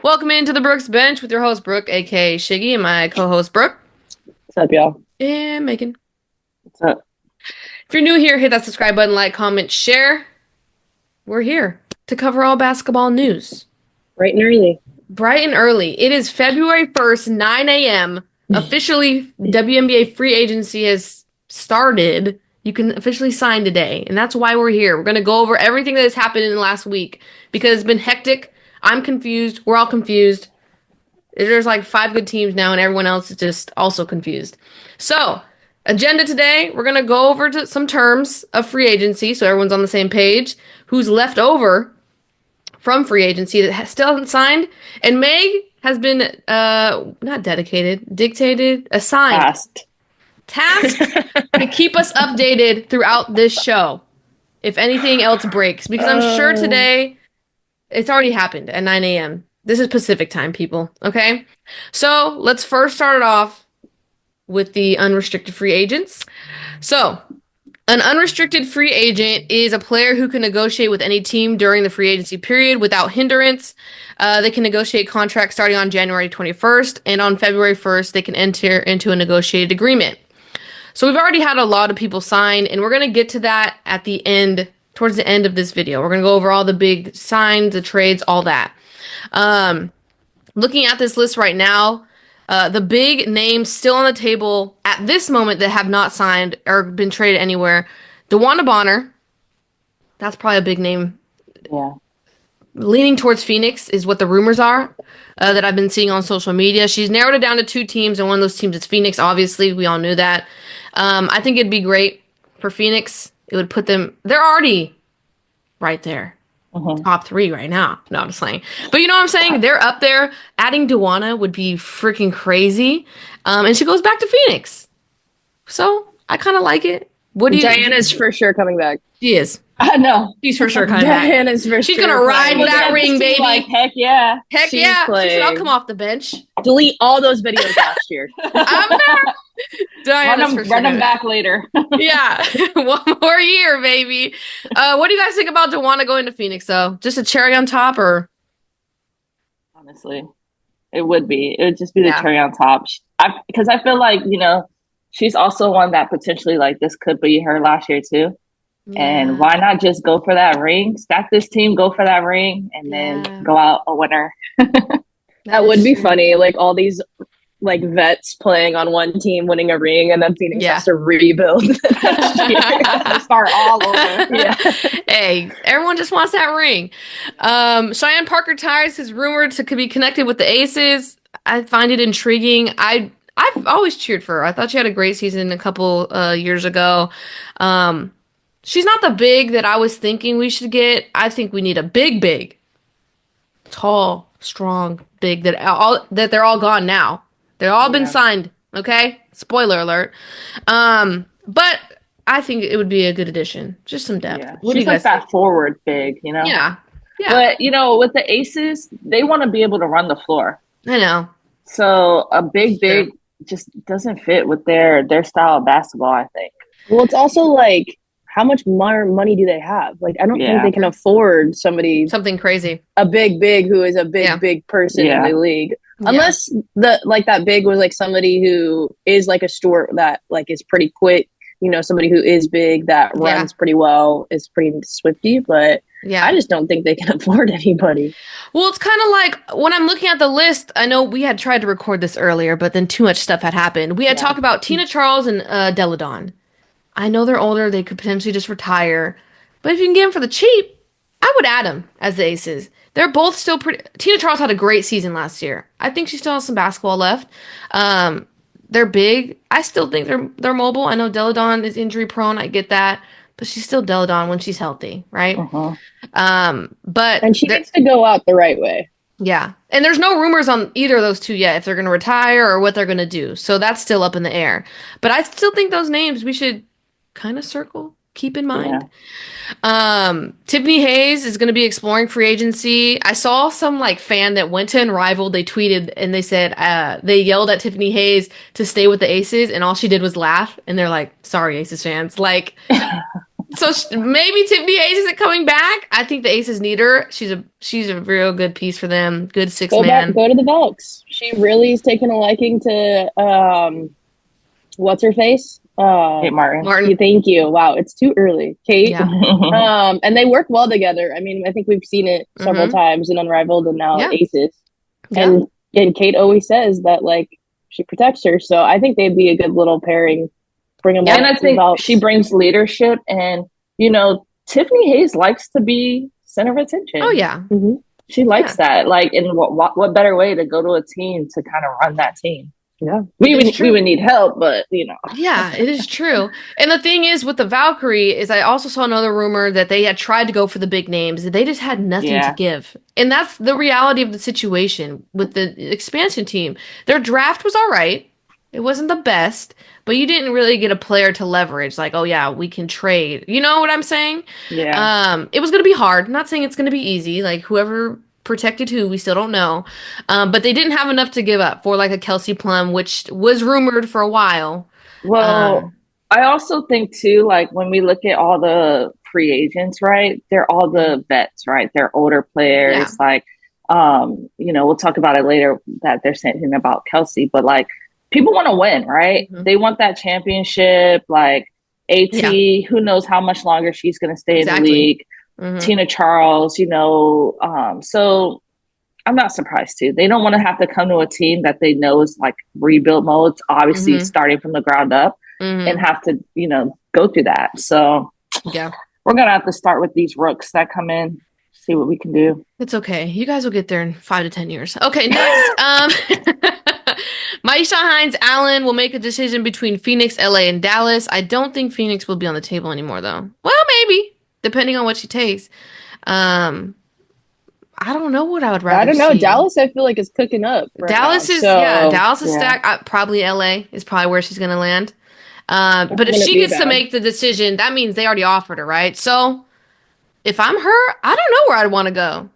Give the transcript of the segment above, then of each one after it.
Welcome into the Brooks Bench with your host, Brooke, aka Shiggy, and my co-host, Brooke. What's up, y'all? And Megan. What's up? If you're new here, hit that subscribe button, like, comment, share. We're here to cover all basketball news. Bright and early. Bright and early. It is February 1st, 9 a.m. Officially, WNBA free agency has started. You can officially sign today, and that's why we're here. We're going to go over everything that has happened in the last week because it's been hectic. I'm confused. We're all confused. There's like 5 good teams now, and everyone else is just also confused. So, agenda today, we're going to go over to some terms of free agency so everyone's on the same page. Who's left over from free agency that still hasn't signed. And Meg has been, not dictated, assigned. Tasked to keep us updated throughout this show if anything else breaks. Because I'm sure today, it's already happened at 9 a.m. This is Pacific time, people. Okay? So, let's first start it off with the unrestricted free agents. So, an unrestricted free agent is a player who can negotiate with any team during the free agency period without hindrance. They can negotiate contracts starting on January 21st, and on February 1st, they can enter into a negotiated agreement. So we've already had a lot of people sign, and we're going to get to that at the end, towards the end of this video. We're going to go over all the big signs, the trades, all that. Looking at this list right now, the big names still on the table at this moment that have not signed or been traded anywhere. DeWanna Bonner, that's probably a big name. Yeah. Leaning towards Phoenix is what the rumors are that I've been seeing on social media. She's narrowed it down to 2 teams, and one of those teams is Phoenix, obviously. We all knew that. I think it'd be great for Phoenix. It would put them... They're already right there. Top 3 right now. No, I'm just saying. But you know what I'm saying? They're up there. Adding DeWanna would be freaking crazy. And she goes back to Phoenix. So, I kind of like it. What do you... Diana's for sure coming back. She is. I know. She's for sure coming back. Diana's for She's sure. going to ride that ring, baby. Like, heck yeah. Heck She's yeah. playing. She said, I'll come off the bench. Delete all those videos last year. I'm back. Diana's for sure. Run them back later. Yeah. 1 more year, baby. What do you guys think about DeWanna going to Phoenix, though? Just a cherry on top, or? Honestly, it would be. It would just be the cherry on top. Because I feel like, she's also one that potentially, like, this could be her last year, too. Yeah. And why not just go for that ring? Stack this team, go for that ring, and then go out a winner. That would be funny. Like all these like vets playing on one team, winning a ring, and then Phoenix has to rebuild. Start all over. Yeah. Hey, everyone just wants that ring. Cheyenne Parker-Tyres is rumored to be connected with the Aces. I find it intriguing. I've always cheered for her. I thought she had a great season a couple years ago. She's not the big that I was thinking we should get. I think we need a big, tall, strong, big that they're all gone now. They've all been signed. Okay, spoiler alert. But I think it would be a good addition. Just some depth. Yeah. What do you like guys that think? forward big, Yeah. But with the Aces, they want to be able to run the floor. I know. So a big just doesn't fit with their style of basketball, I think. Well, it's also like, how much more money do they have? Like, I don't think they can afford something crazy. A big who is a big person in the league. Unless that big was like somebody who is like a Stewart that like is pretty quick, somebody who is big that runs pretty well, is pretty swifty, but I just don't think they can afford anybody. Well, it's kind of like when I'm looking at the list, I know we had tried to record this earlier, but then too much stuff had happened. We had talked about Tina Charles and Deladon. I know they're older. They could potentially just retire. But if you can get them for the cheap, I would add them as the Aces. They're both still pretty... Tina Charles had a great season last year. I think she still has some basketball left. They're big. I still think they're mobile. I know Deladon is injury prone. I get that. But she's still Deladon when she's healthy, right? And she needs to go out the right way. Yeah. And there's no rumors on either of those two yet, if they're going to retire or what they're going to do. So that's still up in the air. But I still think those names we should kind of circle, keep in mind. Tiffany Hayes is going to be exploring free agency. I saw some like fan that went to Unrivaled. They tweeted and they said they yelled at Tiffany Hayes to stay with the Aces, and all she did was laugh. And they're like, "Sorry, Aces fans." Like, So maybe Tiffany Hayes isn't coming back. I think the Aces need her. She's a real good piece for them. Good six-man. Go to the Velks. She really is taking a liking to what's her face? Kate Martin. Thank you. Wow, it's too early. Kate. Yeah. And they work well together. I mean, I think we've seen it several times in Unrivaled and now Aces. Yeah. And Kate always says that like she protects her. So I think they'd be a good little pairing. Bring them and I think she brings leadership, and Tiffany Hayes likes to be center of attention. Oh yeah. She likes that. Like, and what better way to go to a team to kind of run that team? Yeah, we would need help, but Yeah, it is true. And the thing is with the Valkyrie is I also saw another rumor that they had tried to go for the big names. They just had nothing to give. And that's the reality of the situation with the expansion team. Their draft was all right. It wasn't the best, but you didn't really get a player to leverage. Like, oh yeah, we can trade. You know what I'm saying? Yeah. It was going to be hard. I'm not saying it's going to be easy. Like whoever protected who, we still don't know. But they didn't have enough to give up for like a Kelsey Plum, which was rumored for a while. Well, I also think too, like when we look at all the free agents, right? They're all the vets, right? They're older players. Yeah. Like, we'll talk about it later that they're saying about Kelsey, but like people want to win, right? They want that championship. Like AT, who knows how much longer she's going to stay in the league. Tina Charles, so I'm not surprised too. They don't want to have to come to a team that they know is like rebuild mode, obviously starting from the ground up and have to, go through that. So yeah, we're going to have to start with these rooks that come in, see what we can do. It's okay. You guys will get there in 5 to 10 years. Okay, next. Maisha Hines Allen will make a decision between Phoenix, LA, and Dallas. I don't think Phoenix will be on the table anymore, though. Well, maybe. Depending on what she takes. I don't know what I would rather see. Dallas, I feel like, is cooking up. Dallas is stacked. Probably LA is probably where she's going to land. But if she gets to make the decision, that means they already offered her, right? So if I'm her, I don't know where I'd want to go.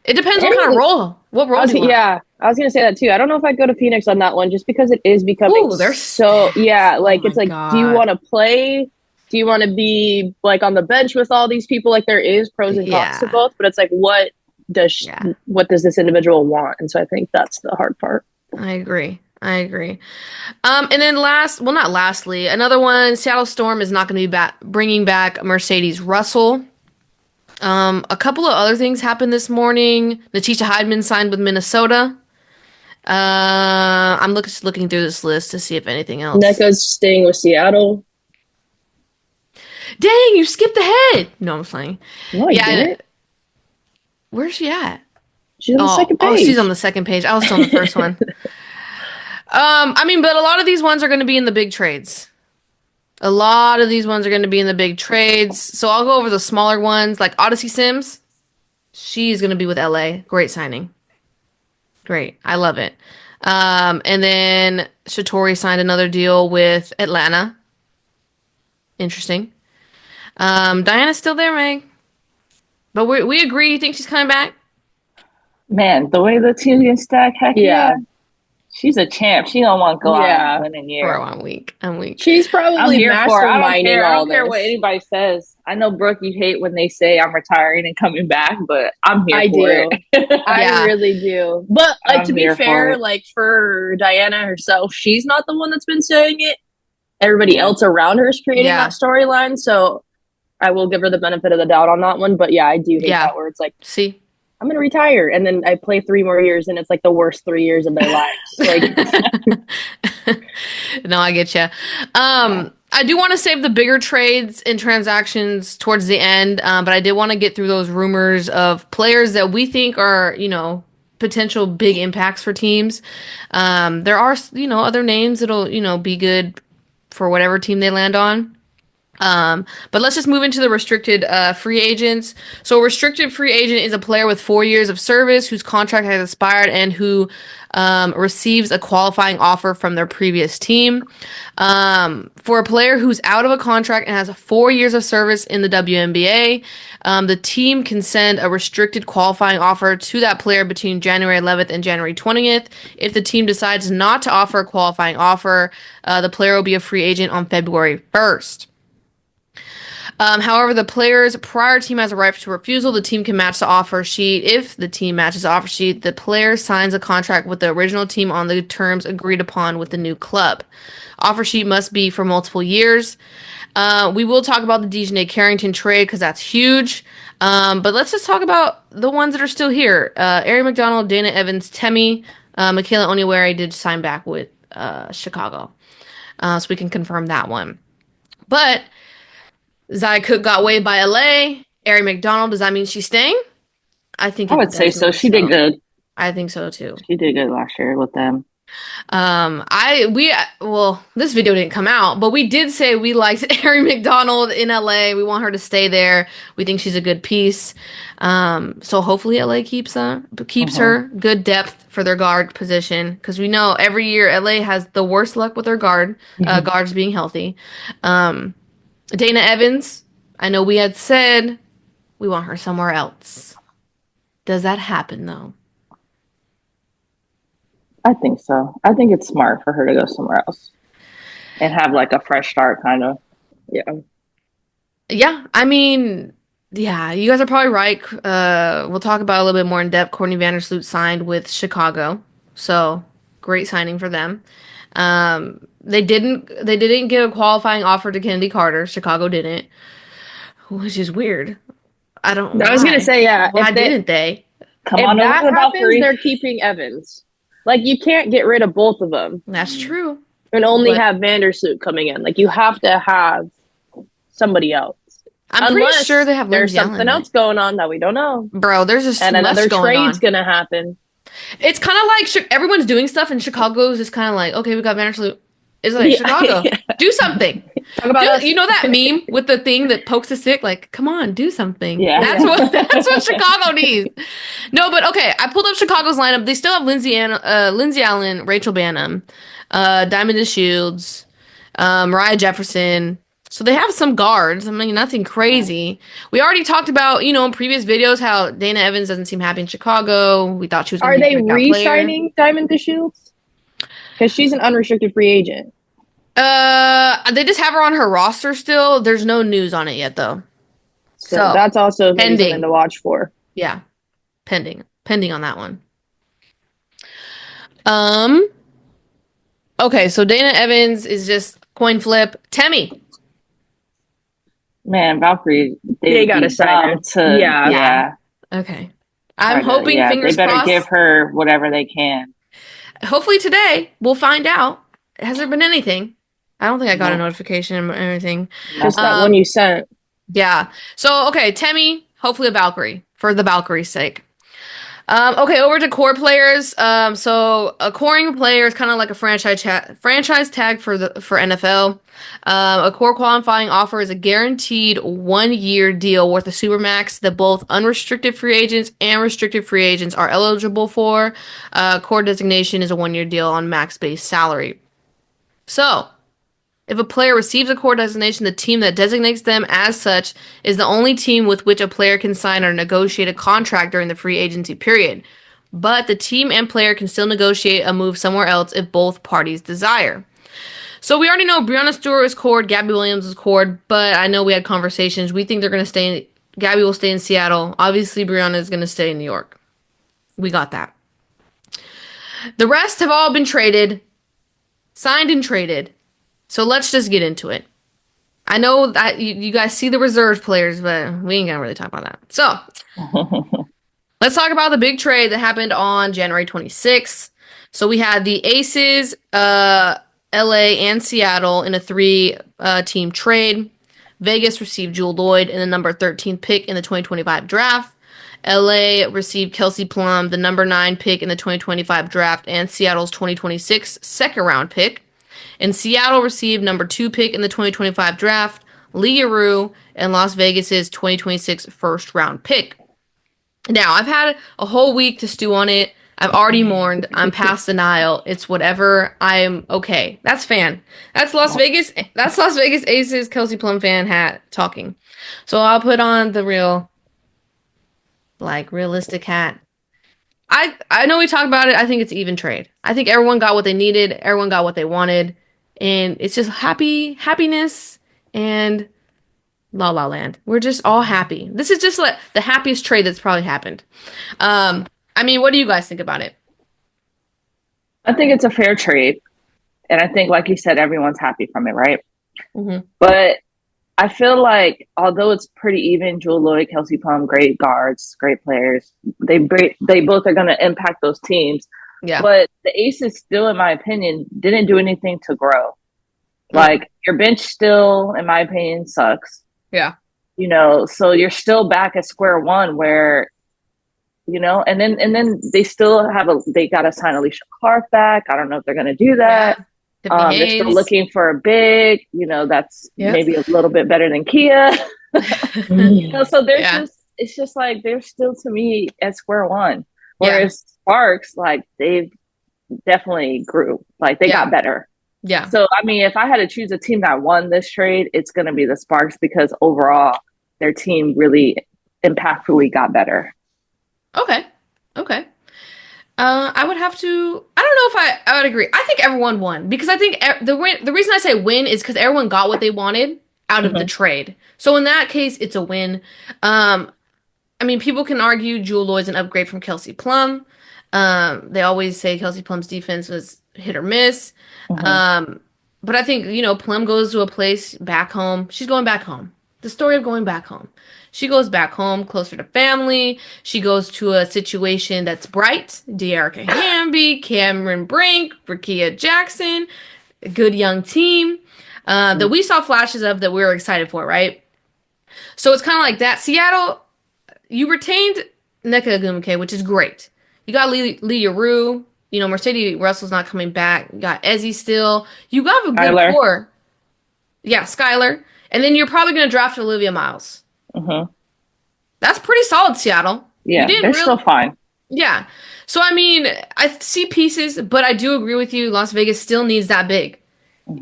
It depends what kind of role. What role do you want? Yeah, I was going to say that too. I don't know if I'd go to Phoenix on that one just because it is becoming they're so, yeah, like it's like, God. Do you want to play? Do you want to be like on the bench with all these people? Like there is pros and cons to both, but it's like, what does this individual want? And so I think that's the hard part. I agree. And then lastly, another one, Seattle Storm is not going to be bringing back Mercedes Russell. A couple of other things happened this morning. Natisha Hydeman signed with Minnesota. I'm looking through this list to see if anything else. Nneka's staying with Seattle. Dang, you skipped ahead. No, I'm playing. No, I didn't. Where's she at? She's on the second page. Oh, she's on the second page. I was still on the first one. But a lot of these ones are going to be in the big trades. So I'll go over the smaller ones, like Odyssey Sims. She's going to be with LA. Great signing. Great. I love it. And then Shatori signed another deal with Atlanta. Interesting. Diana's still there, Meg. But we agree. You think she's coming back? Man, the way the team gets stacked, heck yeah. She's a champ. She don't want to go out and win a year. Bro, I'm weak. She's probably masterminding all this. I don't care what anybody says. I know, Brooke, you hate when they say I'm retiring and coming back, but I'm here for it. I really do. But to be fair, like for Diana herself, she's not the one that's been saying it. Everybody else around her is creating that storyline. So I will give her the benefit of the doubt on that one. But yeah, I do hate that where it's like, see, I'm going to retire. And then I play 3 more years and it's like the worst 3 years of their lives. Like, no, I get you. I do want to save the bigger trades and transactions towards the end. But I did want to get through those rumors of players that we think are, potential big impacts for teams. There are, other names that'll, be good for whatever team they land on. But let's just move into the restricted free agents. So a restricted free agent is a player with 4 years of service whose contract has expired and who receives a qualifying offer from their previous team. For a player who's out of a contract and has 4 years of service in the WNBA, the team can send a restricted qualifying offer to that player between January 11th and January 20th. If the team decides not to offer a qualifying offer, the player will be a free agent on February 1st. However, the player's prior team has a right to refusal. The team can match the offer sheet. If the team matches the offer sheet, the player signs a contract with the original team on the terms agreed upon with the new club. Offer sheet must be for multiple years. We will talk about the Dejanay Carrington trade because that's huge. But let's just talk about the ones that are still here. Ari McDonald, Dana Evans, Temi, Michaela Oniwere did sign back with Chicago. So we can confirm that one. But Zia Cook got waived by LA. Ari McDonald, does that mean she's staying? I would say so. She did good. I think so too. She did good last year with them. This video didn't come out, but we did say we liked Ari McDonald in LA. We want her to stay there. We think she's a good piece. So hopefully LA keeps her good depth for their guard position, because we know every year LA has the worst luck with their guards being healthy. Dana Evans, I know we had said we want her somewhere else. Does that happen though? I think so. I think it's smart for her to go somewhere else and have like a fresh start, kind of. Yeah. Yeah. I mean, yeah, you guys are probably right. We'll talk about it a little bit more in depth. Courtney Vandersloot signed with Chicago, so great signing for them. They didn't give a qualifying offer to Kennedy Carter. Chicago didn't, which is weird. I was gonna say, yeah. Why didn't they? If that happens, they're keeping Evans. Like, you can't get rid of both of them. That's true. And only have Vandersloot coming in. Like, you have to have somebody else. I'm pretty sure they have there's something else going on that we don't know. Bro, there's just and another trade's going to happen. It's kind of like everyone's doing stuff, and Chicago's just kind of like, okay, we got Vandersloot. It's like, Chicago, do something. Talk about you know that meme with the thing that pokes the stick? Like, come on, do something. Yeah. That's what Chicago needs. No, but okay, I pulled up Chicago's lineup. They still have Lindsay Allen, Rachel Bannum, Diamond DeShields, Mariah Jefferson. So they have some guards. I mean, nothing crazy. We already talked about, in previous videos how Dana Evans doesn't seem happy in Chicago. We thought she was going to be a breakout player. Are they re-signing Diamond DeShields? Because she's an unrestricted free agent. They just have her on her roster still. There's no news on it yet, though. So that's also pending something to watch for. Yeah, pending on that one. Okay, so Dana Evans is just coin flip. Temi. Man, Valkyrie, they got to sign her. Yeah. Okay. I'm hoping, fingers crossed. They better give her whatever they can. Hopefully today we'll find out. Has there been anything? I don't think I got a notification or anything. Just that one you sent. Yeah. So, okay, Temi, hopefully a Valkyrie, for the Valkyrie's sake. Okay, over to core players. So a coring player is kind of like a franchise tag for NFL. A core qualifying offer is a guaranteed 1-year deal worth a supermax that both unrestricted free agents and restricted free agents are eligible for. Core designation is a 1-year deal on max base salary. So, if a player receives a core designation, the team that designates them as such is the only team with which a player can sign or negotiate a contract during the free agency period. But the team and player can still negotiate a move somewhere else if both parties desire. So we already know Breanna Stewart is cored, Gabby Williams is cored, but I know we had conversations. We think they're going to stay Gabby will stay in Seattle. Obviously, Breanna is going to stay in New York. We got that. The rest have all been traded, signed and traded. So let's just get into it. I know that you guys see the reserve players, but we ain't gonna really talk about that. So let's talk about the big trade that happened on January 26th. So we had the Aces, LA, and Seattle in a 3-team trade. Vegas received Jewel Lloyd and the number 13 pick in the 2025 draft. LA received Kelsey Plum, the number 9 pick in the 2025 draft, and Seattle's 2026 second-round pick. And Seattle received number 2 pick in the 2025 draft, Leah Rue, and Las Vegas's 2026 first-round pick. Now, I've had a whole week to stew on it. I've already mourned. I'm past denial. It's whatever. I'm okay. That's fan. That's Las Vegas. That's Las Vegas Aces Kelsey Plum fan hat talking. So I'll put on the realistic hat. I know we talked about it. I think it's even trade. I think everyone got what they needed. Everyone got what they wanted. And it's just happiness and La La Land. We're just all happy. This is just like the happiest trade that's probably happened. I mean, what do you guys think about it? I think it's a fair trade. And I think, like you said, everyone's happy from it, right? Mm-hmm. But I feel like although it's pretty even, Jewel Lloyd, Kelsey Plum, great guards, great players, they both are going to impact those teams. Yeah. But the Aces still, in my opinion, didn't do anything to grow. Like your bench still, in my opinion, sucks. Yeah. You know, so you're still back at square one where, you know, and then they still they got to sign Alicia Clark back. I don't know if they're going to do that. Yeah. They're still looking for a big, you know, that's maybe a little bit better than Kia. You know, so there's it's just like they're still, to me, at square one. Whereas Sparks, like, they've definitely grew. Like, they got better. Yeah. So, I mean, if I had to choose a team that won this trade, it's going to be the Sparks, because overall their team really impactfully got better. Okay. I would have to. I don't know if I would agree. I think everyone won, because I think the reason I say win is because everyone got what they wanted out of the trade. So in that case, it's a win. I mean, people can argue Jewel Lloyd's an upgrade from Kelsey Plum. They always say Kelsey Plum's defense was hit or miss. But I think, you know, Plum goes to a place back home. She's going back home. The story of going back home. She goes back home, closer to family. She goes to a situation that's bright. De'Arica Hamby, Cameron Brink, Rakia Jackson, a good young team that we saw flashes of that we were excited for, right? So it's kind of like that. Seattle, you retained Nneka Ogwumike, which is great. You got Leah Rue. You know, Mercedes Russell's not coming back. You got Ezzy still. You got a good core. Yeah, Skylar. And then you're probably going to draft Olivia Miles. That's pretty solid, Seattle. Yeah, they're still fine. Yeah. So, I mean, I see pieces, but I do agree with you. Las Vegas still needs that big.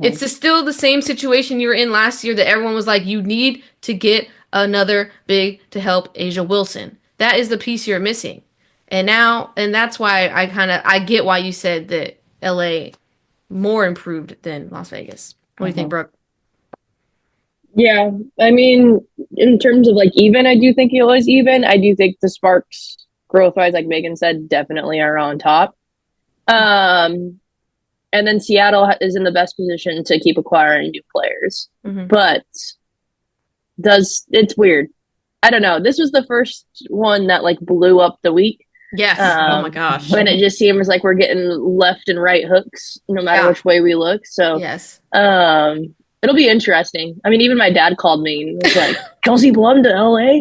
It's still the same situation you were in last year that everyone was like, you need to get another big to help Asia Wilson. That is the piece you're missing. And that's why I get why you said that LA more improved than Las Vegas. What do you think, Brooke? Yeah, I mean, in terms of like even, I do think it was even. I do think the Sparks, growth-wise, like Megan said, definitely are on top. And then Seattle is in the best position to keep acquiring new players. But it's weird. I don't know. This was the first one that like blew up the week. Yes. Oh my gosh. When it just seems like we're getting left and right hooks no matter which way we look. So yes. It'll be interesting. I mean, even my dad called me and was like, Kelsey Plum to LA?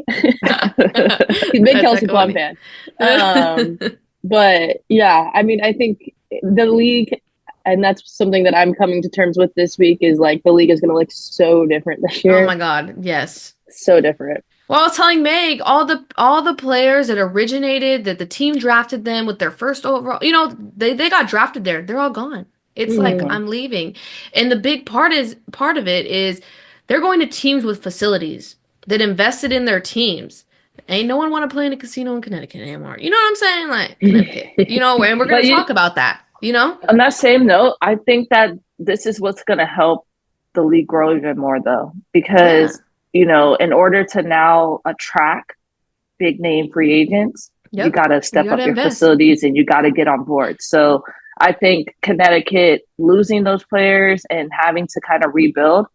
He's a big Kelsey Plum fan. But yeah, I mean, I think the league, and that's something that I'm coming to terms with this week, is like the league is going to look so different this year. Oh my God. Yes. So different. Well, I was telling Meg, all the players that originated, that the team drafted them with their first overall, you know, they got drafted there. They're all gone. It's like, I'm leaving. And the big part of it is they're going to teams with facilities that invested in their teams. Ain't no one want to play in a casino in Connecticut anymore. You know what I'm saying? Like, Connecticut. You know, and we're going to talk about that, you know? On that same note, I think that this is what's going to help the league grow even more, though. Because, you know, in order to now attract big name free agents, you got to step up your facilities and you got to get on board. So I think Connecticut losing those players and having to kind of rebuild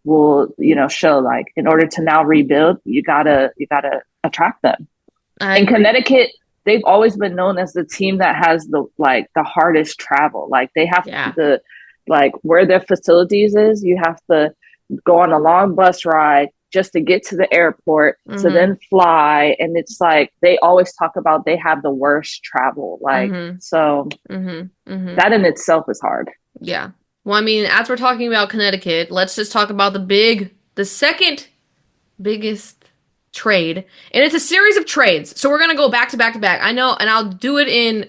will, you know, show like in order to now rebuild, you gotta attract them. In Connecticut, they've always been known as the team that has the hardest travel. Like they have to like where their facilities is, you have to go on a long bus ride just to get to the airport, to then fly. And it's like, they always talk about they have the worst travel. Like, so that in itself is hard. Yeah. Well, I mean, as we're talking about Connecticut, let's just talk about the second biggest trade. And it's a series of trades. So we're going to go back to back to back. I know, and I'll do it in,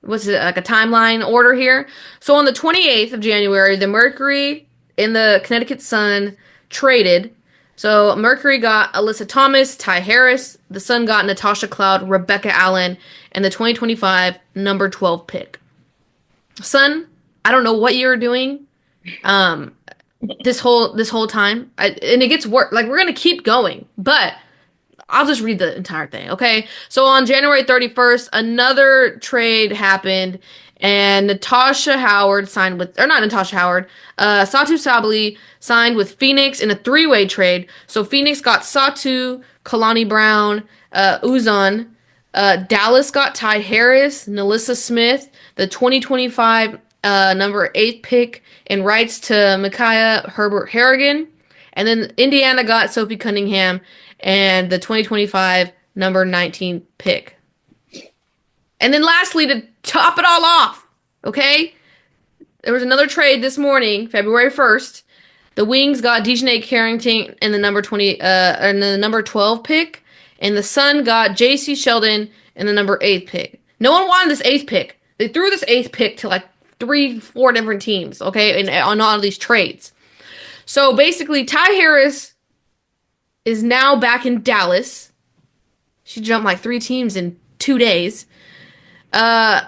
what's it, like a timeline order here. So on the 28th of January, the Mercury and the Connecticut Sun traded. So Mercury got Alyssa Thomas, Ty Harris. The Sun got Natasha Cloud, Rebecca Allen, and the 2025 number 12 pick. Sun, I don't know what you're doing. this whole time. And it gets worse. Like, we're gonna keep going, but I'll just read the entire thing, okay? So on January 31st, another trade happened, and Natasha Howard signed with, or not Natasha Howard, Satu Sabali signed with Phoenix in a three-way trade. So Phoenix got Satu, Kalani Brown, Uzan. Dallas got Ty Harris, Nalissa Smith, the 2025 number 8 pick, and rights to Micaiah Herbert Harrigan. And then Indiana got Sophie Cunningham and the 2025 number 19 pick. And then lastly, to top it all off, okay? There was another trade this morning, February 1st. The Wings got Dejanay Carrington in the number 12 pick, and the Sun got J.C. Sheldon in the number 8 pick. No one wanted this 8th pick. They threw this 8th pick to like 3-4 different teams, okay, on all of these trades. So basically, Ty Harris is now back in Dallas. She jumped like 3 teams in 2 days. There's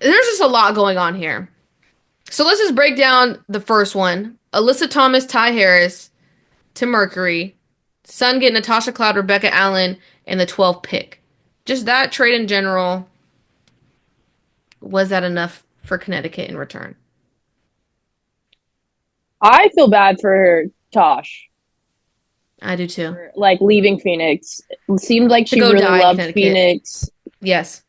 just a lot going on here. So let's just break down the first one. Alyssa Thomas, Ty Harris to Mercury. Sun get Natasha Cloud, Rebecca Allen, and the 12th pick. Just that trade in general, was that enough for Connecticut in return? I feel bad for Tosh. I do too. For, like, leaving Phoenix. It seemed like she really loved Phoenix. Yes.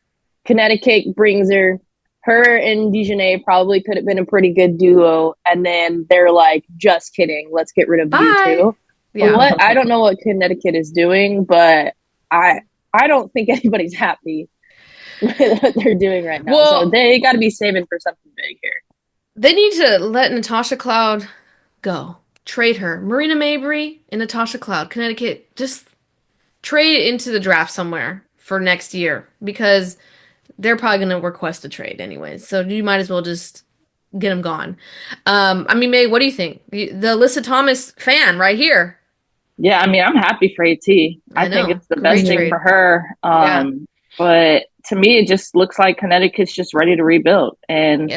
Connecticut brings her. Her and Dejanay probably could have been a pretty good duo, and then they're like, just kidding, let's get rid of you too. Yeah. What I don't know what Connecticut is doing, but I don't think anybody's happy with what they're doing right now. Well, so they got to be saving for something big here. They need to let Natasha Cloud go. Trade her. Marina Mabry and Natasha Cloud. Connecticut, just trade into the draft somewhere for next year, because they're probably going to request a trade anyways. So you might as well just get them gone. I mean, May, what do you think? The Alyssa Thomas fan right here. Yeah, I mean, I'm happy for AT. I think it's the best thing for her. But to me, it just looks like Connecticut's just ready to rebuild. And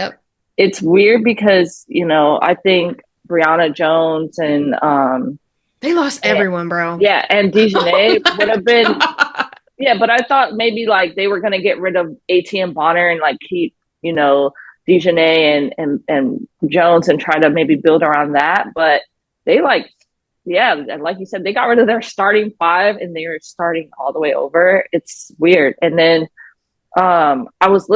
it's weird because, you know, I think Brianna Jones and they lost everyone, bro. Yeah, and Dejanay would have been yeah, but I thought maybe like they were gonna get rid of AT and Bonner and like keep, you know, Dejanay and Jones and try to maybe build around that. But they like like you said, they got rid of their starting 5 and they were starting all the way over. It's weird. And then I was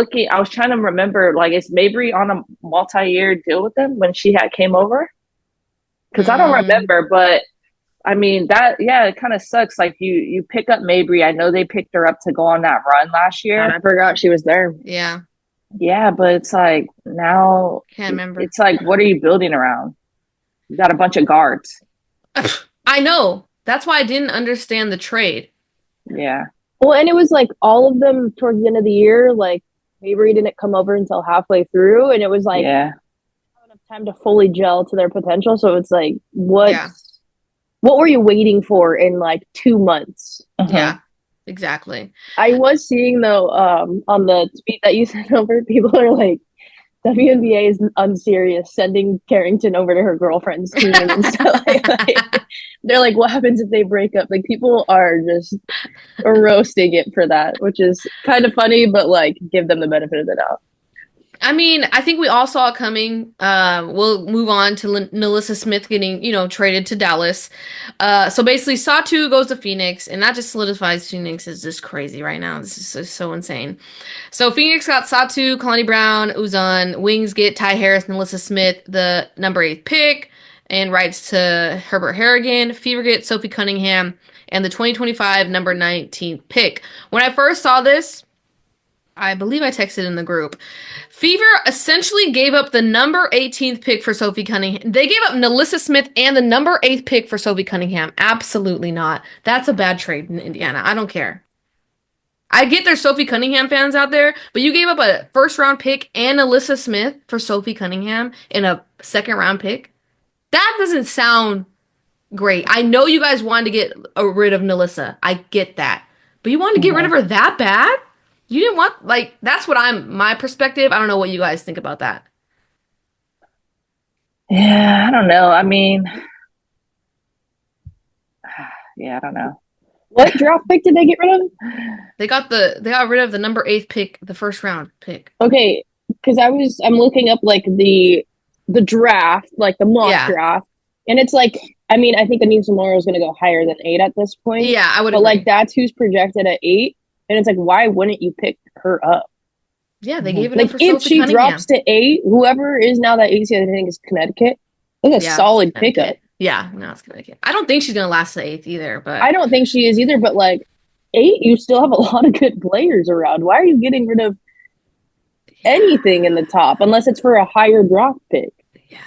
trying to remember, like, is Mabry on a multi-year deal with them when she came over? Because I don't remember, but I mean it kind of sucks. Like you pick up Mabry. I know they picked her up to go on that run last year. And I forgot she was there. Yeah. Yeah, but it's like now can't remember. It's like, what are you building around? You got a bunch of guards. I know. That's why I didn't understand the trade. Yeah. Well, and it was like all of them towards the end of the year, like Mabry didn't come over until halfway through, and it was like not enough time to fully gel to their potential. So it's like, what were you waiting for in like 2 months? Yeah, exactly. I was seeing though, on the tweet that you sent over, people are like, WNBA is unserious, sending Carrington over to her girlfriend's team and stuff like that. They're like, what happens if they break up? Like, people are just roasting it for that, which is kind of funny, but like, give them the benefit of the doubt. I mean, I think we all saw it coming. We'll move on to Nalissa Smith getting, traded to Dallas. So basically, Satu goes to Phoenix, and that just solidifies Phoenix is just crazy right now. This is so insane. So Phoenix got Satu, Kalani Brown, Uzan. Wings get Ty Harris, Nalissa Smith, the number 8 pick, and rights to Herbert Harrigan. Fever get Sophie Cunningham, and the 2025 number 19 pick. When I first saw this, I believe I texted in the group. Fever essentially gave up the number 18th pick for Sophie Cunningham. They gave up Nalissa Smith and the number 8th pick for Sophie Cunningham. Absolutely not. That's a bad trade in Indiana. I don't care. I get there's Sophie Cunningham fans out there, but you gave up a first-round pick and Nalissa Smith for Sophie Cunningham in a second-round pick? That doesn't sound great. I know you guys wanted to get rid of Nalissa. I get that. But you wanted to get rid of her that bad? You didn't want, that's what my perspective. I don't know what you guys think about that. Yeah, I don't know. I mean, yeah, I don't know. What draft pick did they get rid of? They got rid of the number 8 pick, the first round pick. Okay, because I'm looking up like the draft, like the mock draft, and it's like, I mean, I think Anissa Morrow is going to go higher than 8 at this point. Yeah, I would but agree. Like that's who's projected at 8, and it's like, why wouldn't you pick her up? Yeah, they gave it like up for if Sophie she Cunningham. drops to 8, whoever is now that 8 seed, I think is Connecticut. That's a solid pickup. Yeah, no, it's Connecticut. I don't think she's gonna last the 8th either, but I don't think she is either. But like 8, you still have a lot of good players around. Why are you getting rid of anything in the top unless it's for a higher draft pick? Yeah,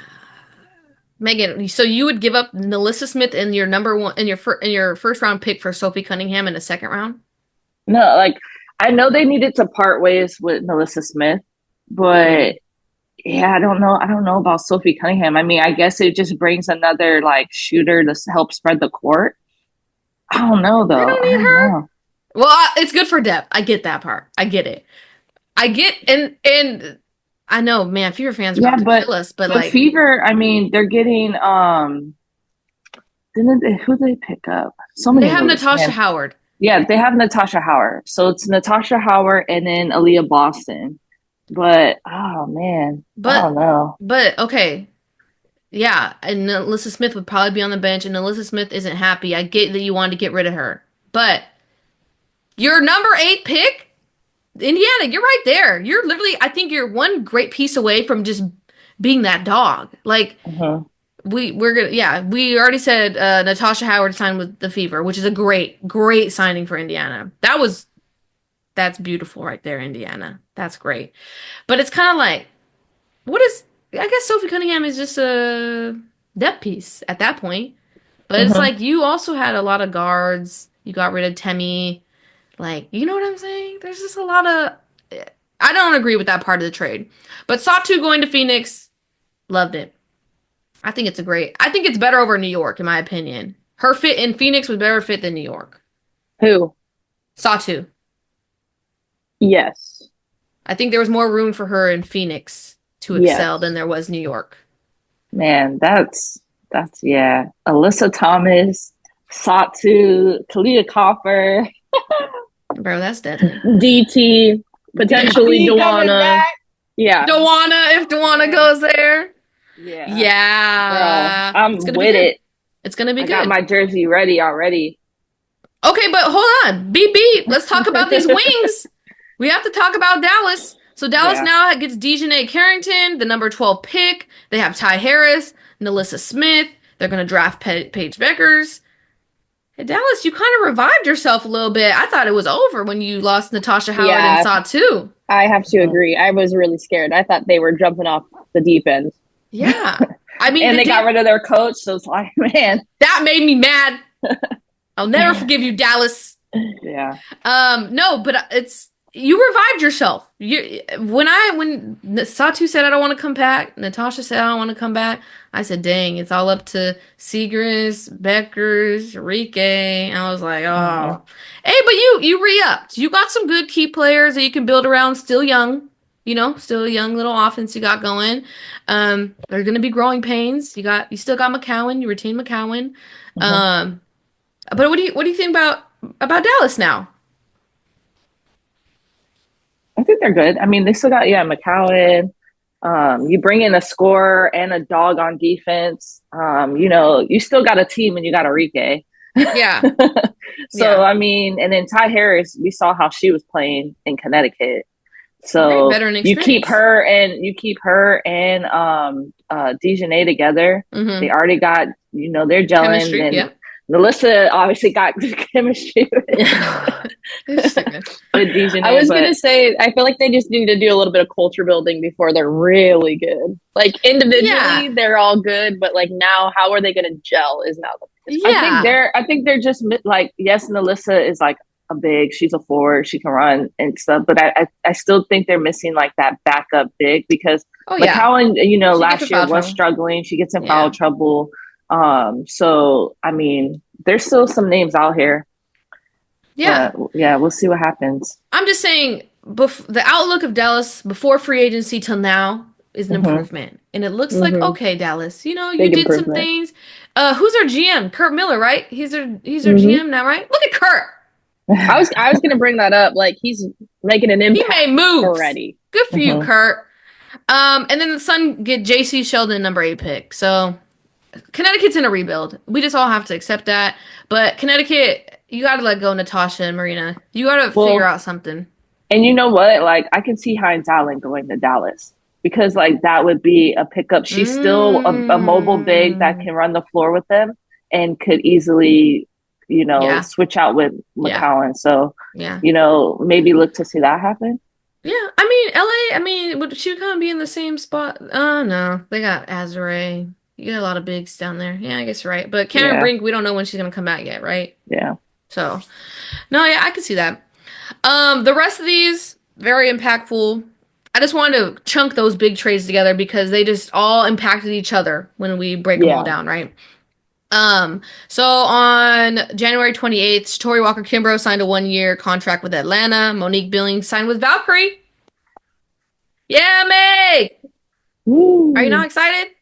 Megan. So you would give up NaLyssa Smith in your number 1 in your first round pick for Sophie Cunningham in the second round? No, like I know they needed to part ways with NaLyssa Smith, but yeah, I don't know. I don't know about Sophie Cunningham. I mean, I guess it just brings another like shooter to help spread the court. I don't know though. They don't need her. Well, it's good for depth. I get that part. I get it. I get and I know, man, Fever fans are about to kill us, but like Fever, I mean, they're getting who did they pick up? So many. They have Natasha Howard. Yeah, they have Natasha Howard. So it's Natasha Howard and then Aaliyah Boston. But oh man, I don't know. But okay. Yeah, and NaLyssa Smith would probably be on the bench, and NaLyssa Smith isn't happy. I get that you wanted to get rid of her. But your number 8 pick, Indiana, you're right there. You're literally, I think you're one great piece away from just being that dog. Like, we're gonna, yeah, we already said Natasha Howard signed with the Fever, which is a great signing for Indiana. That's beautiful right there, Indiana. That's great. But it's kind of like, I guess Sophie Cunningham is just a depth piece at that point. But it's like you also had a lot of guards. You got rid of Temi. Like, you know what I'm saying? There's just a lot of... I don't agree with that part of the trade. But Satu going to Phoenix, loved it. I think it's better over New York, in my opinion. Her fit in Phoenix was better fit than New York. Who? Satu. Yes. I think there was more room for her in Phoenix to excel than there was New York. Man, that's yeah. Alyssa Thomas, Satu, Kalia Copper. Bro, that's deadly. DT, potentially Dawana. Yeah. Dawana, if Dawana goes there. Yeah. Yeah. I'm with it. It's going to be good. I got my jersey ready already. Okay, but hold on. Beep. Let's talk about these wings. We have to talk about Dallas. So Dallas now gets Dejanay Carrington, the number 12 pick. They have Ty Harris, NaLyssa Smith. They're going to draft Paige Beckers. Hey, Dallas, you kind of revived yourself a little bit. I thought it was over when you lost Natasha Howard and Satu. I have to agree. I was really scared. I thought they were jumping off the deep end. Yeah. I mean, and they got rid of their coach, so it's like, man. That made me mad. I'll never forgive you, Dallas. Yeah. No, but you revived yourself. When Satu said I don't want to come back, Natasha said I don't want to come back, I said, dang, it's all up to Segrist, Beckers, Rike. And I was like, oh. Hey, but you re-upped. You got some good key players that you can build around, still young. Still a young little offense you got going. There's going to be growing pains. You still got McCowan. You retain McCowan. But what do you think about Dallas now? I think they're good. I mean, they still got McCowan. You bring in a scorer and a dog on defense. You still got a team and you got a Rike. Yeah. I mean, and then Ty Harris, we saw how she was playing in Connecticut. So you keep her and Dejanay together. They already got, they're gelling. Chemistry, and NaLyssa obviously got chemistry with Dejanay. I was going to say, I feel like they just need to do a little bit of culture building before they're really good. Like individually, they're all good, but like now, how are they going to gel is now the I think they're just like, yes, NaLyssa is like a big, she's a forward, she can run and stuff, but I still think they're missing like that backup big because McCowan, last year was struggling. She gets in foul trouble. So I mean, there's still some names out here. Yeah. We'll see what happens. I'm just saying, the outlook of Dallas before free agency till now, is an improvement. And it looks like, okay, Dallas, you Big did some things. Who's our GM? Kurt Miller, right? He's our GM now, right? Look at Kurt. I was going to bring that up. Like, he's making an impact. He made moves already. Good for you, Kurt. And then the Sun get J.C. Sheldon, number 8 pick. So Connecticut's in a rebuild. We just all have to accept that. But Connecticut, you got to let go Natasha and Marina. You got to figure out something. And you know what? Like, I can see Hines Allen going to Dallas because, like, that would be a pickup. She's still a mobile big that can run the floor with them and could easily, switch out with McCowan. So, maybe look to see that happen. Yeah. I mean, would she kind of be in the same spot? Oh, no. They got Azure. You got a lot of bigs down there. Yeah, I guess you're right. But Cameron Brink, we don't know when she's going to come back yet, right? Yeah. So, no, yeah, I can see that. The rest of these, very impactful. I just wanted to chunk those big trades together because they just all impacted each other when we break them all down, right? So on January 28th, Tori Walker-Kimbrough signed a 1-year contract with Atlanta. Monique Billings signed with Valkyrie. Yeah, Meg! Ooh. Are you not excited?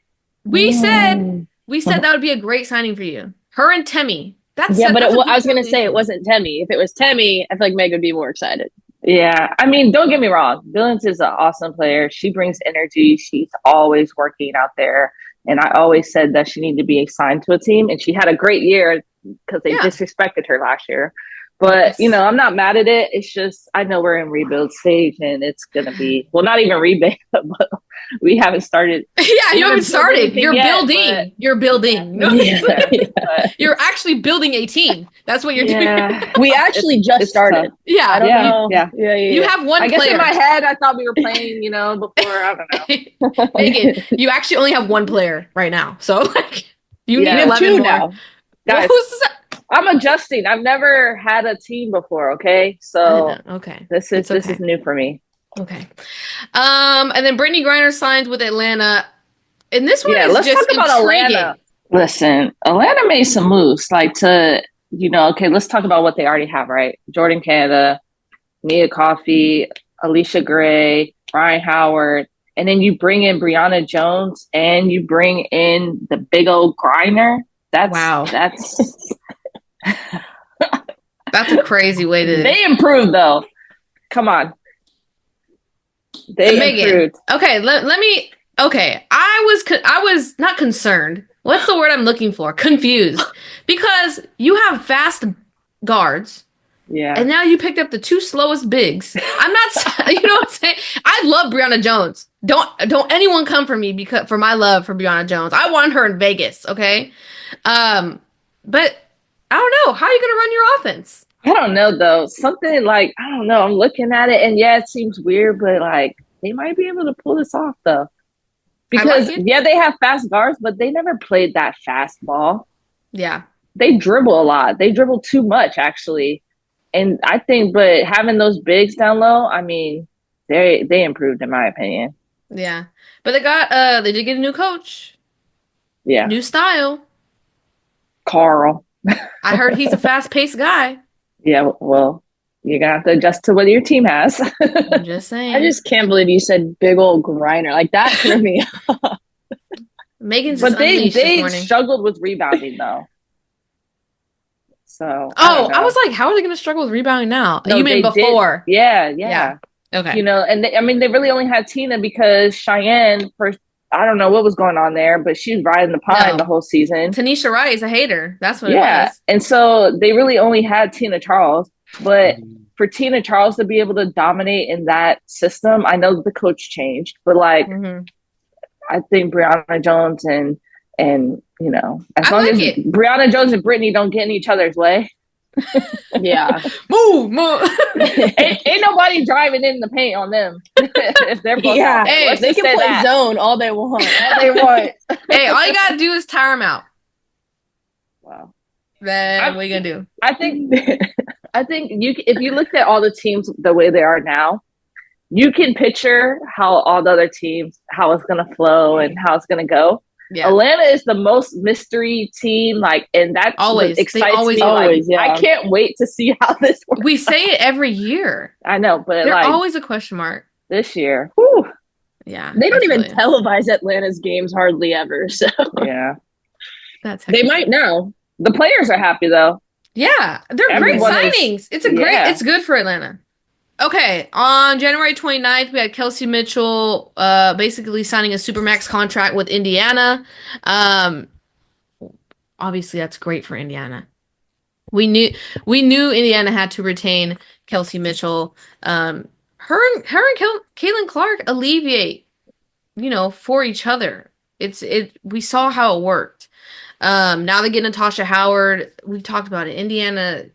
We said that would be a great signing for you. Her and Temmie. But I was going to say it wasn't Temmie. If it was Temmie, I feel like Meg would be more excited. Yeah. I mean, don't get me wrong. Billings is an awesome player. She brings energy. She's always working out there. And I always said that she needed to be assigned to a team. And she had a great year because they disrespected her last year. But, I'm not mad at it. It's just, I know we're in rebuild stage and it's going to be, well, not even rebuild, but we haven't started. Yeah, you haven't started. You're building. You're building. No, you're actually building a team. That's what you're doing. We actually just started. Tough. Yeah. I don't know. Yeah. You have one player. I guess in my head, I thought we were playing, before. I don't know. Megan, you actually only have one player right now. So, you need 11 2 more. now. Guys, I'm adjusting. I've never had a team before, okay? So this is new for me. Okay. And then Brittany Griner signs with Atlanta. And this one is let's just talk about intriguing. Atlanta. Listen, Atlanta made some moves let's talk about what they already have, right? Jordan Canada, Nia Coffey, Alicia Gray, Brian Howard, and then you bring in Brianna Jones and you bring in the big old Griner. That's that's a crazy way to. They improved though. Come on, they improved. Okay, let me. Okay, I was not concerned. What's the word I'm looking for? Confused, because you have fast guards. Yeah. And now you picked up the 2 slowest bigs. I'm not. You know what I'm saying? I love Brianna Jones. Don't anyone come for me for my love for Brianna Jones. I want her in Vegas. Okay. But I don't know. How are you going to run your offense? I don't know, though. Something like, I don't know. I'm looking at it, and it seems weird, but, they might be able to pull this off, though. Because, they have fast guards, but they never played that fast ball. Yeah. They dribble a lot. They dribble too much, actually. And I think, but having those bigs down low, I mean, they improved, in my opinion. Yeah. But they did get a new coach. Yeah. New style. Carl. I heard he's a fast-paced guy. Yeah, well, you're going to have to adjust to what your team has. I'm just saying. I just can't believe you said big old Griner. Like, that threw me off. Megan's but they struggled with rebounding, though. So I was like, how are they going to struggle with rebounding now? No, you mean before? Yeah. Okay. And they really only had Tina because Cheyenne I don't know what was going on there, but she was riding the pine the whole season. Tanisha Wright is a hater. That's what it was. And so they really only had Tina Charles. But for Tina Charles to be able to dominate in that system, I know the coach changed, but I think Brianna Jones and as long as Brianna Jones and Brittany don't get in each other's way. Yeah. Move. ain't nobody driving in the paint on them. If they're both they can play zone all they want. Hey, all you gotta do is tire them out. Wow. Then what are you gonna do? I think if you looked at all the teams the way they are now, you can picture how all the other teams, how it's gonna flow and how it's gonna go. Yeah. Atlanta is the most mystery team, and that always excites me. I can't wait to see how this works. We say it every year. I know, but they're always a question mark. This year, whew. Yeah. They don't even televise Atlanta's games hardly ever. So yeah. They might now. The players are happy though. Yeah. They're great signings. It's good for Atlanta. Okay, on January 29th, we had Kelsey Mitchell basically signing a Supermax contract with Indiana. Obviously, that's great for Indiana. We knew Indiana had to retain Kelsey Mitchell. Her and Caitlin Clark alleviate, for each other. We saw how it worked. Now they get Natasha Howard. We've talked about it. Indiana.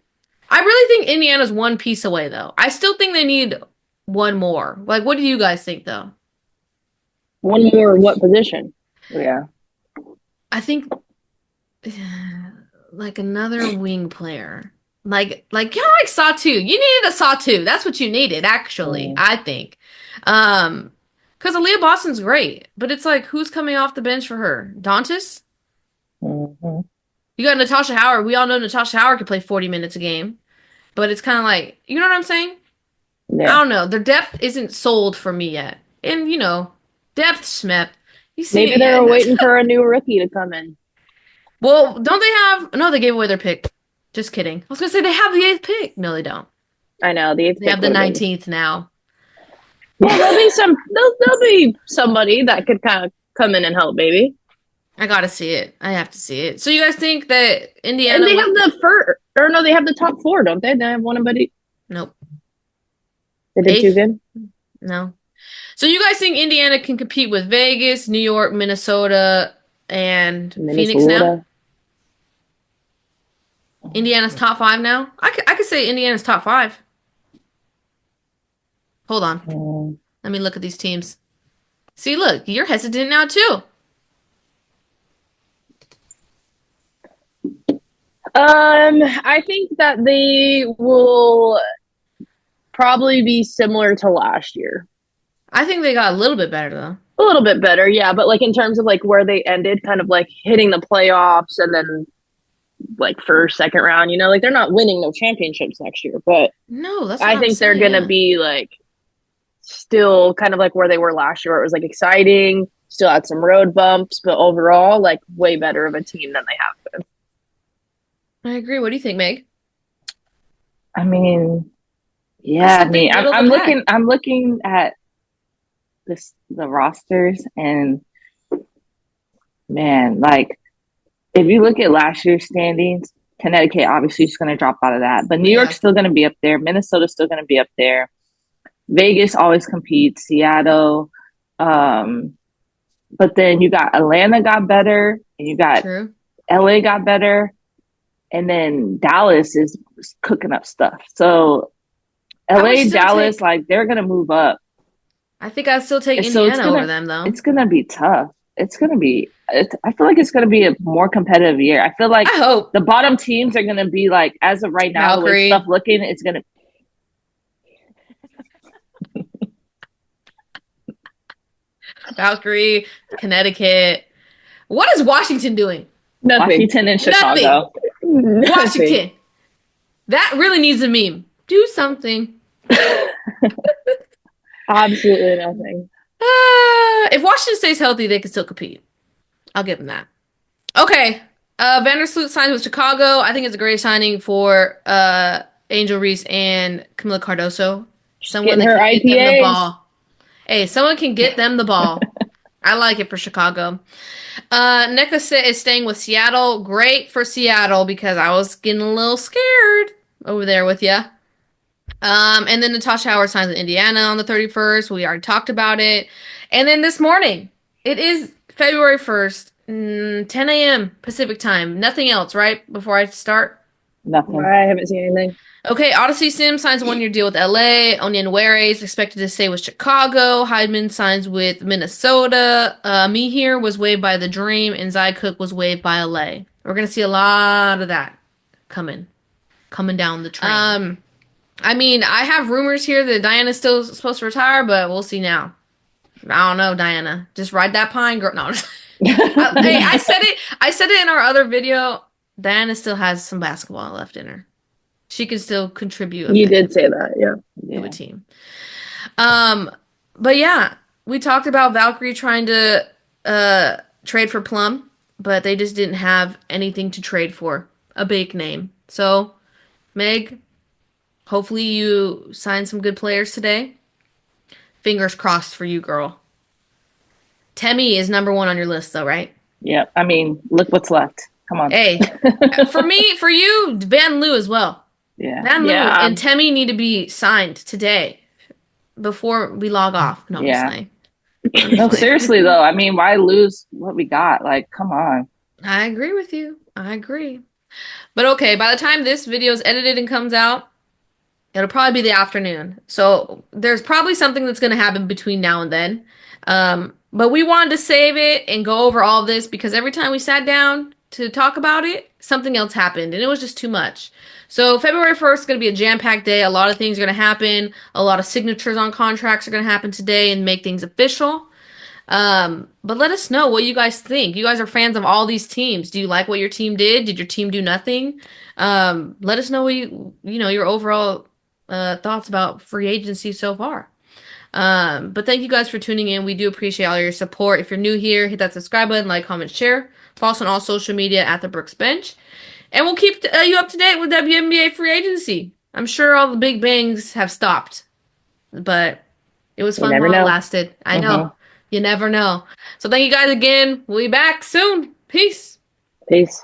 I really think Indiana's one piece away, though. I still think they need one more. Like, what do you guys think, though? One more what position? Yeah. I think, like, another wing player. Like kind of like Satu. You needed a Satu. That's what you needed, actually, I think. Because Aaliyah Boston's great. But it's like, who's coming off the bench for her? Dantas? Mm-hmm. You got Natasha Howard. We all know Natasha Howard can play 40 minutes a game. But it's kind of like, you know what I'm saying? Yeah. I don't know. Their depth isn't sold for me yet. And, depth, Schmep. Maybe they're waiting for a new rookie to come in. Well, don't they have... No, they gave away their pick. Just kidding. I was going to say they have the 8th pick. No, they don't. I know. The 8th pick. They have the 19th now. Well, there'll be somebody that could kind of come in and help, maybe. I gotta see it. I have to see it. So you guys think that Indiana... And they have the first... Or no, they have the top 4, don't they? They have one buddy. Nope. They did too good? No. So you guys think Indiana can compete with Vegas, New York, Minnesota, and Phoenix now? Indiana's top 5 now? I could say Indiana's top 5. Hold on. Let me look at these teams. See, look, you're hesitant now too. I think that they will probably be similar to last year. I think they got a little bit better though. A little bit better, yeah. But like in terms of like where they ended, kind of like hitting the playoffs and then like first, second round, like they're not winning no championships next year. But no, that's I think they're gonna be like still kind of like where they were last year, where it was like exciting, still had some road bumps, but overall like way better of a team than they have been. I agree. What do you think, Meg? I mean, yeah. I'm looking at the rosters, and man, like if you look at last year's standings, Connecticut obviously is going to drop out of that, but New York's still going to be up there. Minnesota's still going to be up there. Vegas always competes. Seattle, but then you got Atlanta got better, and you got LA got better. And then Dallas is cooking up stuff. So LA, Dallas, like they're gonna move up. I think I'd still take Indiana over them though. It's gonna be tough. I feel like it's gonna be a more competitive year. I feel like the bottom teams are gonna be like, as of right now, the way stuff looking, it's gonna Valkyrie, Connecticut. What is Washington doing? Nothing. Washington and Chicago. Nothing. Washington. That really needs a meme. Do something. Absolutely nothing. If Washington stays healthy, they can still compete. I'll give them that. Okay. Vandersloot signs with Chicago. I think it's a great signing for Angel Reese and Camila Cardoso. Someone that can get them the ball. Hey, someone can get them the ball. I like it for Chicago. Nneka is staying with Seattle. Great for Seattle because I was getting a little scared over there with you. And then Natasha Howard signs with Indiana on the 31st. We already talked about it. And then this morning, it is February 1st, 10 a.m. Pacific time. Nothing else, right? Before I start? Nothing. I haven't seen anything. Okay, Odyssey Sim signs a one-year deal with LA. Onyenwere is expected to stay with Chicago. Hydeman signs with Minnesota. Mihir was waived by the Dream, and Zai Cook was waived by LA. We're going to see a lot of that coming down the train. I mean, I have rumors here that Diana's still supposed to retire, but we'll see now. I don't know, Diana. Just ride that pine, girl. No. Hey, I said it in our other video. Diana still has some basketball left in her. She can still contribute. You did say that, yeah. To a team. But yeah, we talked about Valkyrie trying to trade for Plum, but they just didn't have anything to trade for. A big name. So, Meg, hopefully you sign some good players today. Fingers crossed for you, girl. Temmie is number 1 on your list, though, right? Yeah. I mean, look what's left. Come on. Hey, for you, Van Loo as well. Yeah. Van Loo and Temmie need to be signed today before we log off. No, I'm just saying. No, seriously though. I mean, why lose what we got? Like, come on. I agree with you. I agree. But okay, by the time this video is edited and comes out, it'll probably be the afternoon. So there's probably something that's going to happen between now and then. But we wanted to save it and go over all this because every time we sat down to talk about it, something else happened and it was just too much. So February 1st is going to be a jam-packed day. A lot of things are going to happen. A lot of signatures on contracts are going to happen today and make things official. But let us know what you guys think. You guys are fans of all these teams. Do you like what your team did? Did your team do nothing? Let us know what your overall thoughts about free agency so far. But thank you guys for tuning in. We do appreciate all your support. If you're new here, hit that subscribe button, like, comment, share. Follow us on all social media at The Brooks Bench. And we'll keep you up to date with WNBA free agency. I'm sure all the big bangs have stopped. But it was fun while it lasted. I know. You never know. So thank you guys again. We'll be back soon. Peace. Peace.